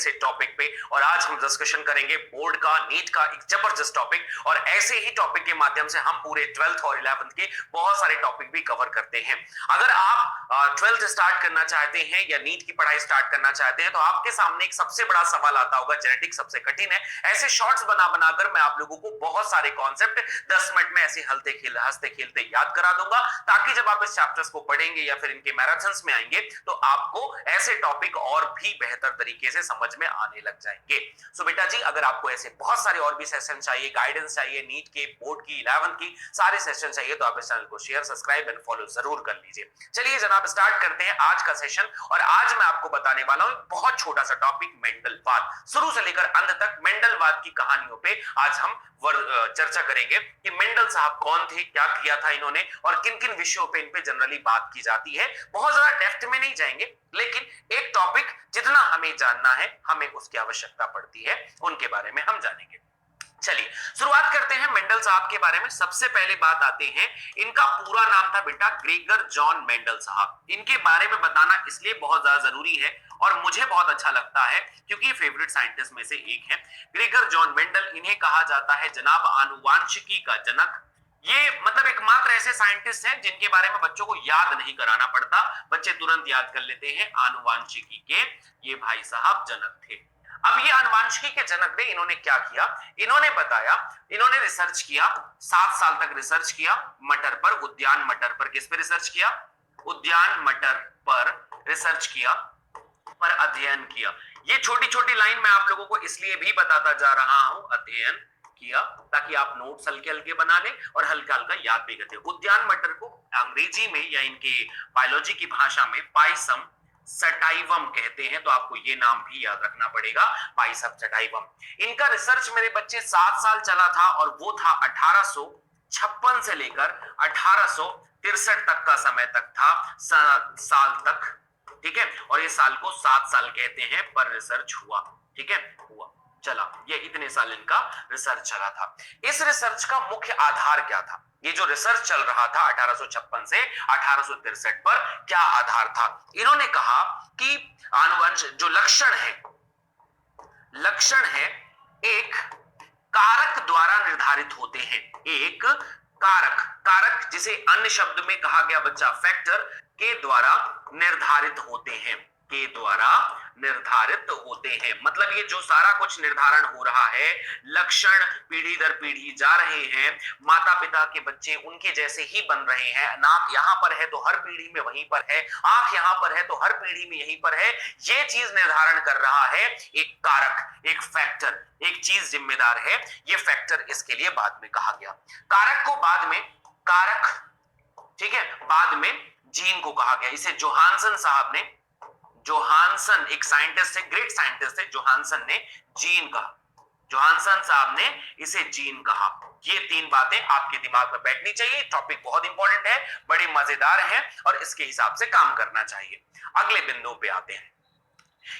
से टॉपिक पे। और आज हम डिस्कशन करेंगे बोर्ड का, नीट का एक जबरदस्त टॉपिक। और ऐसे ही टॉपिक के माध्यम से हम पूरे 12th और 11th के बहुत सारे टॉपिक भी कवर करते हैं। अगर आप 12th स्टार्ट करना चाहते हैं या नीट की पढ़ाई स्टार्ट करना चाहते हैं तो आपके सामने एक सबसे बड़ा सवाल आता होगा, जेनेटिक्स सबसे कठिन है। ऐसे शॉर्ट्स बना बनाकर मैं आप लोगों को बहुत सारे कॉन्सेप्ट 10 मिनट में ऐसे हंसते खेलते याद करा दूंगा, ताकि जब आप इस चैप्टर्स को पढ़ेंगे या फिर इनके मैराथन्स में आएंगे तो आपको ऐसे टॉपिक और भी बेहतर तरीके से समझ में आने लग जाएंगे। सो बेटा जी, अगर आपको ऐसे बहुत सारे और भी सेशन चाहिए, गाइडेंस चाहिए, नीट के, बोर्ड की, 11th की सारे सेशन चाहिए, तो आप इस चैनल को शेयर, सब्सक्राइब एंड फॉलो जरूर कर लीजिए। चलिए जनाब, स्टार्ट करते हैं आज का सेशन। और आज मैं आपको बताने वाला हूं बहुत छोटा सा टॉपिक, मेंडलवाद। शुरू से लेकर अंत तक मेंडलवाद की कहानियों पे आज हम चर्चा करेंगे कि मेंडल साहब कौन थे, क्या किया था इन्होंने, और किन किन विषयों पे इन पे जनरली बात की जाती है। बहुत ज्यादा डेप्थ में नहीं जाएंगे, लेकिन एक टॉपिक जितना हमें जानना है, हमें उसकी आवश्यकता पड़ती है, उनके बारे में हम जानेंगे। चलिए शुरुआत करते हैं मेंडल साहब के बारे में। सबसे पहले बात आते हैं, इनका पूरा नाम था बेटा ग्रेगर जॉन मेंडल साहब। इनके बारे में बताना इसलिए बहुत ज्यादा जरूरी है और मुझे बहुत अच्छा लगता है क्योंकि फेवरेट साइंटिस्ट में से एक है ग्रेगर जॉन मेंडल। इन्हें कहा जाता है जनाब आनुवांशिकी का जनक। ये मतलब एकमात्र ऐसे साइंटिस्ट हैं जिनके बारे में बच्चों को याद नहीं कराना पड़ता, बच्चे तुरंत याद कर लेते हैं। आनुवांशिकी के ये भाई साहब जनक थे। अब ये आनुवांशिकी के जनक ने इन्होंने क्या किया, इन्होंने बताया, इन्होंने रिसर्च किया, 7 साल तक रिसर्च किया मटर पर, उद्यान मटर पर। किस पे रिसर्च किया? उद्यान मटर पर रिसर्च किया, पर अध्ययन किया। ये छोटी छोटी लाइन मैं आप लोगों को इसलिए भी बताता जा रहा हूं, अध्ययन किया, ताकि आप नोट्स हल्के हल्के बना लें और हल्का हल्का याद भी करते। उद्यान मटर को अंग्रेजी में या इनके बायोलॉजी की भाषा में पाइसम सटाइवम कहते हैं, तो आपको ये नाम भी याद रखना पड़ेगा, पाइसम सटाइवम। इनका रिसर्च मेरे बच्चे 7 साल चला था और वो था 1856 से लेकर 1863 तक का समय तक था, साल तक, ठीक है। और ये साल को 7 साल कहते हैं, पर रिसर्च हुआ, ठीक है, हुआ चला, ये इतने साल इनका रिसर्च चला था। इस रिसर्च का मुख्य आधार क्या था? ये जो रिसर्च चल रहा था 1856 से 1863 पर, क्या आधार था? इन्होंने कहा कि आनुवंश जो लक्षण है एक कारक द्वारा निर्धारित होते हैं। एक कारक जिसे अन्य शब्द में कहा गया बच्चा फैक्टर, के द्वारा निर्धारित होते हैं, के द्वारा निर्धारित होते हैं। मतलब ये जो सारा कुछ निर्धारण हो रहा है, लक्षण पीढ़ी दर पीढ़ी जा रहे हैं, माता पिता के बच्चे उनके जैसे ही बन रहे हैं। नाक यहां पर है तो हर पीढ़ी में वहीं पर है, आंख यहां पर है तो हर पीढ़ी में यहीं पर है। ये चीज निर्धारण कर रहा है एक कारक, एक फैक्टर, एक चीज जिम्मेदार है। ये फैक्टर इसके लिए बाद में कहा गया। कारक को बाद में ठीक है, बाद में जीन को कहा गया। इसे जोहानसन साहब ने, जोहानसन एक साइंटिस्ट है, ग्रेट साइंटिस्ट है, जोहानसन ने जीन कहा, जोहानसन साहब ने इसे जीन कहा। ये 3 बातें आपके दिमाग में बैठनी चाहिए। टॉपिक बहुत इंपॉर्टेंट है, बड़े मजेदार है और इसके हिसाब से काम करना चाहिए। अगले बिंदु पे आते हैं।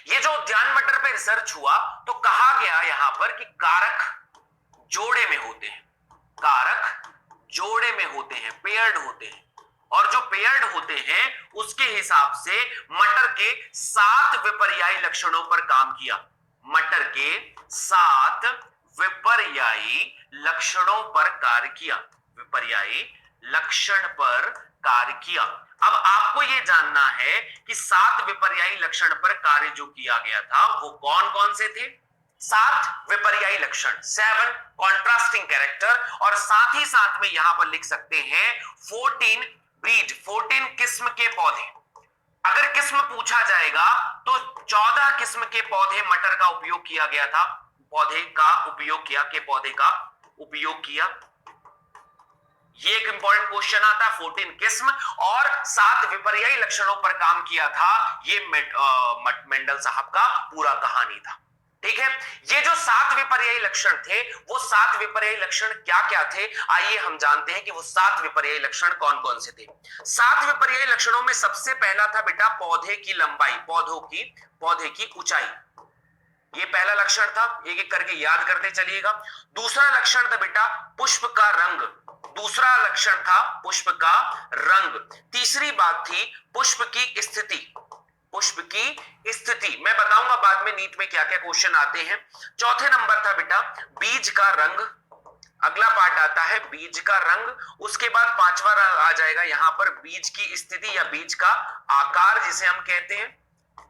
ये जो उद्यान मटर पे रिसर्च हुआ तो कहा गया यहां पर कि कारक जोड़े में होते हैं, कारक जोड़े में होते हैं, पेयर्ड होते हैं। और जो पेयर्ड होते हैं उसके हिसाब से मटर के 7 विपर्यायी लक्षणों पर काम किया। मटर के 7 विपर्यायी लक्षणों पर कार्य किया, विपर्यायी लक्षण पर कार्य किया। अब आपको यह जानना है कि 7 विपर्यायी लक्षण पर कार्य जो किया गया था वो कौन कौन से थे? 7 विपर्यायी लक्षण, 7 कॉन्ट्रास्टिंग कैरेक्टर। और साथ ही साथ में यहां पर लिख सकते हैं 14 ब्रीड, 14 किस्म के पौधे। अगर किस्म पूछा जाएगा तो 14 किस्म के पौधे मटर का उपयोग किया गया था, पौधे का उपयोग किया, के पौधे का उपयोग किया। ये एक इंपॉर्टेंट क्वेश्चन आता है। 14 किस्म और 7 विपर्यायी लक्षणों पर काम किया था। ये मेंडल साहब का पूरा कहानी था, ठीक है। ये जो 7 विपर्यायी लक्षण थे, वो 7 विपर्यायी लक्षण क्या क्या थे? आइए हम जानते हैं कि वो 7 विपर्यायी लक्षण कौन कौन से थे। 7 विपर्यायी लक्षणों में सबसे पहला था बेटा पौधे की लंबाई, पौधे की ऊंचाई। ये पहला लक्षण था, एक एक करके याद करते चलिएगा। दूसरा लक्षण था बेटा पुष्प का रंग, दूसरा लक्षण था पुष्प का रंग। तीसरी बात थी पुष्प की स्थिति, पुष्प की स्थिति। मैं बताऊंगा बाद में नीट में क्या क्या क्वेश्चन आते हैं। चौथे नंबर था बेटा बीज का रंग। अगला पार्ट आता है बीज का रंग। उसके बाद पांचवा आ जाएगा यहां पर बीज की स्थिति या बीज का आकार जिसे हम कहते हैं।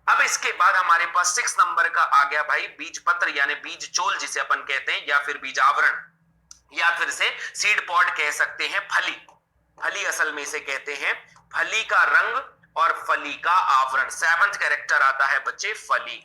अब इसके बाद हमारे पास 6 नंबर का आ गया भाई बीज पत्र यानी बीज चोल जिसे अपन कहते हैं, या फिर बीज आवरण, या फिर से सीड पॉड कह सकते हैं। फली, फली असल में इसे कहते हैं। फली का रंग और फली का आवरण। 7th कैरेक्टर आता है बच्चे फली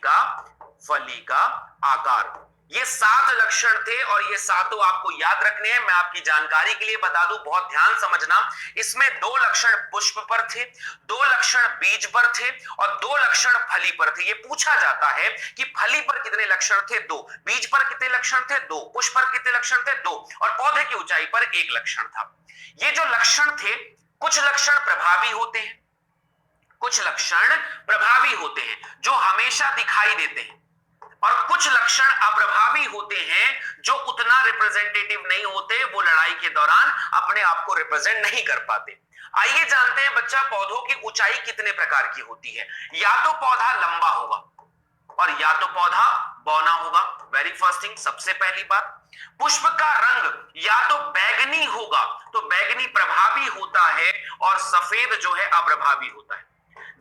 का आकार। ये 7 लक्षण थे और ये सातों आपको याद रखने हैं। मैं आपकी जानकारी के लिए बता दूं, बहुत ध्यान समझना। इसमें 2 लक्षण पुष्प पर थे, 2 लक्षण बीज पर थे और 2 लक्षण फली पर थे। ये पूछा जाता है कि फली पर कितने लक्षण थे, 2, बीज पर कितने लक्षण थे, 2, पुष्प पर कितने लक्षण थे, 2, और पौधे की ऊंचाई पर 1 लक्षण था। ये जो लक्षण थे, कुछ लक्षण प्रभावी होते हैं, कुछ लक्षण प्रभावी होते हैं जो हमेशा दिखाई देते हैं, और कुछ लक्षण अप्रभावी होते हैं जो उतना रिप्रेजेंटेटिव नहीं होते, वो लड़ाई के दौरान अपने आप को रिप्रेजेंट नहीं कर पाते। आइए जानते हैं बच्चा पौधों की ऊंचाई कितने प्रकार की होती है। या तो पौधा लंबा होगा और या तो पौधा बौना होगा। वेरी फर्स्ट थिंग, सबसे पहली बात। पुष्प का रंग या तो बैंगनी होगा, तो बैंगनी प्रभावी होता है और सफेद जो है अप्रभावी होता है।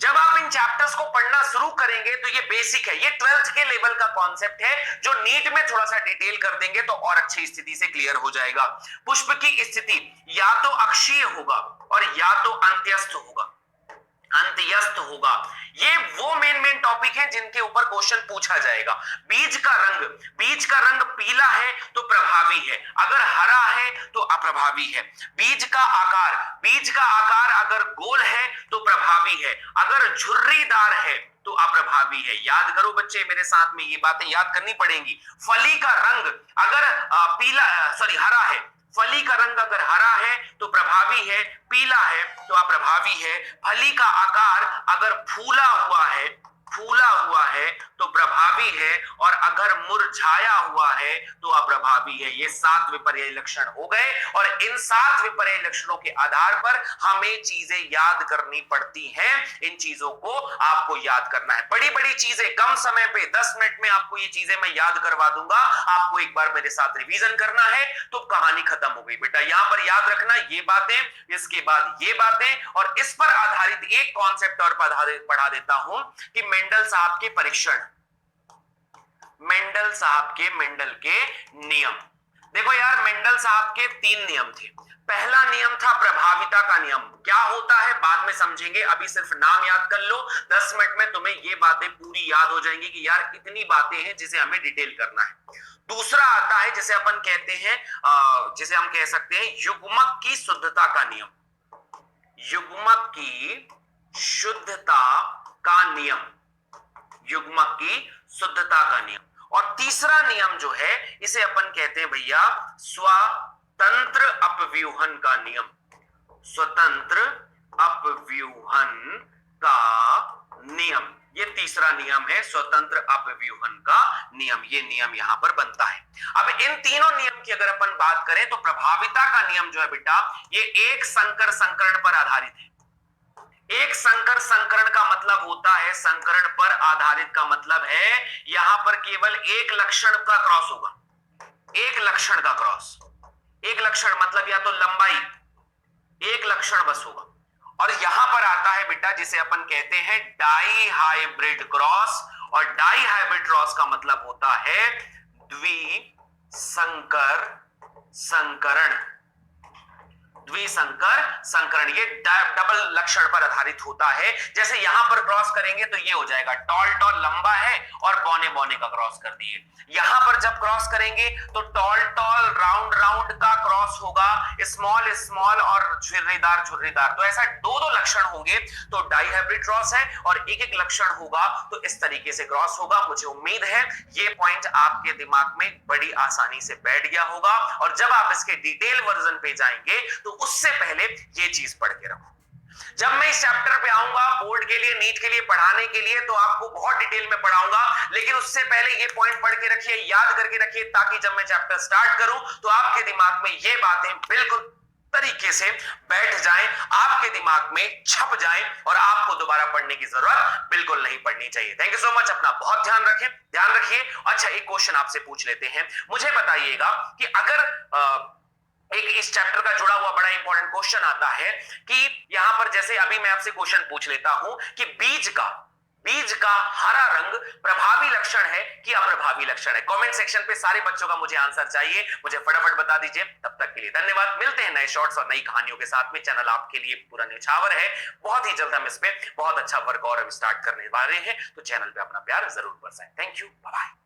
जब आप इन चैप्टर्स को पढ़ना शुरू करेंगे तो ये बेसिक है, ये 12th के लेवल का कॉन्सेप्ट है जो नीट में थोड़ा सा डिटेल कर देंगे तो और अच्छी स्थिति से क्लियर हो जाएगा। पुष्प की स्थिति या तो अक्षीय होगा और या तो अंत्यस्थ होगा, अंत्यस्थ होगा। ये वो मेन टॉपिक है जिनके ऊपर क्वेश्चन पूछा जाएगा। बीज का रंग, बीज का रंग पीला है तो प्रभावी है, अगर हरा है तो अप्रभावी है। बीज का आकार, बीज का आकार अगर गोल है तो प्रभावी है, अगर झुर्रीदार है तो अप्रभावी है। याद करो बच्चे मेरे साथ में, ये बातें याद करनी पड़ेंगी। फली का रंग अगर हरा है, फली का रंग अगर हरा है तो प्रभावी है, पीला है तो अप्रभावी है। फली का आकार अगर फूला हुआ है तो प्रभावी है, और अगर मुरझाया हुआ है तो अप्रभावी है। ये 7 विपर्य लक्षण हो गए, और इन 7 विपर्य लक्षणों के आधार पर हमें चीजें याद करनी पड़ती हैं। इन चीजों को आपको याद करना है। बड़ी बड़ी चीजें कम समय पे 10 मिनट में आपको ये चीजें मैं याद करवा दूंगा। आपको एक बार मेरे साथ रिवीजन करना है तो कहानी खत्म हो गई बेटा। यहां पर याद रखना ये बातें, इसके बाद ये बातें, और इस पर आधारित एक कॉन्सेप्ट और पढ़ा देता हूं कि मेंडल साहब के परीक्षण, मेंडल के नियम। देखो यार, मेंडल साहब के 3 नियम थे। पहला नियम था प्रभाविता का नियम। क्या होता है बाद में समझेंगे, अभी सिर्फ नाम याद कर लो। 10 मिनट में तुम्हें ये बातें पूरी याद हो जाएंगी कि यार इतनी बातें हैं जिसे हमें डिटेल करना है। दूसरा आता है जिसे अपन कहते हैं, जिसे हम कह सकते हैं युग्मक की शुद्धता का नियम, युग्मक की शुद्धता का नियम, युग्मक की शुद्धता का नियम। और तीसरा नियम जो है इसे अपन कहते हैं भैया स्वतंत्र अपव्यूहन का नियम, स्वतंत्र अपव्यूहन का नियम। ये तीसरा नियम है, स्वतंत्र अपव्यूहन का नियम। ये नियम यहां पर बनता है। अब इन तीनों नियम की अगर अपन बात करें तो प्रभाविता का नियम जो है बेटा, ये एक संकर संकरण पर आधारित है। एक संकर संकरण का मतलब होता है, संकरण पर आधारित का मतलब है यहां पर केवल एक लक्षण का क्रॉस होगा, एक लक्षण का क्रॉस। एक लक्षण मतलब या तो लंबाई, एक लक्षण बस होगा। और यहां पर आता है बेटा जिसे अपन कहते हैं डाई हाइब्रिड क्रॉस, और डाई हाइब्रिड क्रॉस का मतलब होता है द्विसंकर संकरण, द्विसंकर संकरण। ये डबल लक्षण पर आधारित होता है। जैसे यहां पर क्रॉस करेंगे तो ये हो जाएगा टॉल टॉल लंबा है और बौने बौने का क्रॉस कर दिए। यहां पर जब क्रॉस करेंगे तो टॉल टॉल राउंड राउंड का क्रॉस होगा, स्मॉल स्मॉल और झुर्रीदार झुर्रीदार। तो ऐसा 2-2 लक्षण होंगे तो डाई हाइब्रिड क्रॉस है, और एक एक लक्षण होगा तो इस तरीके से क्रॉस होगा। मुझे उम्मीद है ये पॉइंट आपके दिमाग में बड़ी आसानी से बैठ गया होगा, और जब आप इसके डिटेल वर्जन पे जाएंगे तो उससे पहले ये चीज पढ़ के रखो। जब मैं इस चैप्टर पे आऊंगा बोर्ड के लिए, नीट के लिए पढ़ाने के लिए, तो आपको बहुत डिटेल में पढ़ाऊंगा, लेकिन उससे पहले ये पॉइंट पढ़ के रखिए, याद करके रखिए, ताकि जब मैं चैप्टर स्टार्ट करूं तो आपके दिमाग में ये बातें बिल्कुल तरीके से बैठ जाएं, आपके दिमाग में छप जाएं और आपको दोबारा पढ़ने की जरूरत बिल्कुल नहीं पड़नी चाहिए। Thank you so much. अपना बहुत ध्यान रखें, ध्यान रखिए। अच्छा, एक क्वेश्चन आपसे पूछ लेते हैं। मुझे बताइएगा कि अगर एक इस चैप्टर का जुड़ा हुआ बड़ा इंपॉर्टेंट क्वेश्चन आता है कि यहां पर जैसे अभी मैं आपसे क्वेश्चन पूछ लेता हूं कि बीज का हरा रंग प्रभावी लक्षण है कि अप्रभावी लक्षण है। कमेंट सेक्शन पे सारे बच्चों का मुझे आंसर चाहिए, मुझे फटाफट बता दीजिए। तब तक के लिए धन्यवाद। मिलते हैं नए शॉर्ट्स और नई कहानियों के साथ में। चैनल आपके लिए पूरा न्यौछावर है, बहुत ही जल्द हम इस पे बहुत अच्छा वर्क और स्टार्ट करने वाले हैं, तो चैनल पे अपना प्यार जरूर बरसाएं। Thank you, bye bye.